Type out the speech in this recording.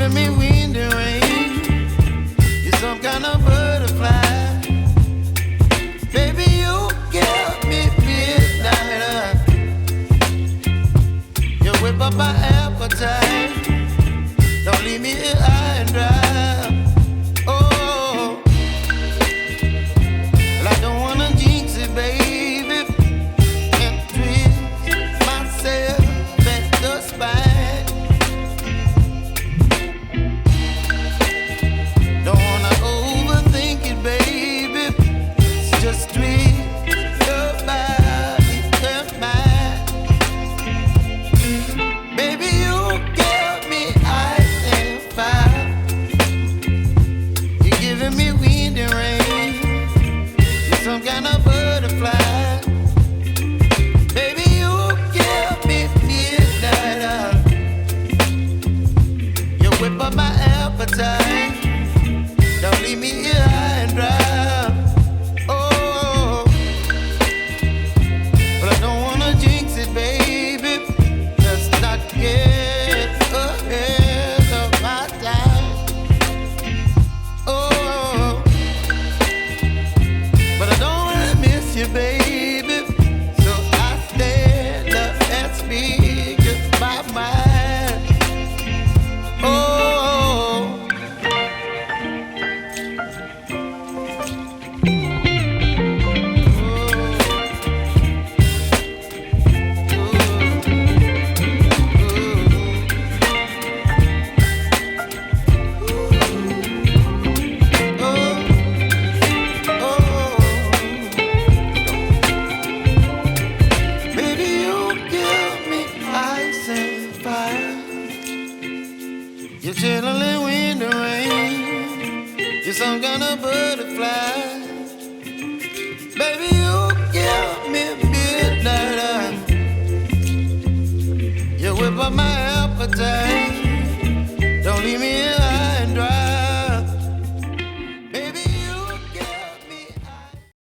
giving me wind and rain. You're some kind of butterfly. Baby, you give me midnight. You whip up my appetite. Don't leave me here high and dry. Oh, well, I don't wanna jinx it, baby, and twist myself at the spine. Don't wanna overthink it, baby. It's just twist your body and mine. Baby, you give me ice and fire. You're giving me wind and rain. You're some kind of butterfly. Baby, you give me midnight. You whip up my appetite.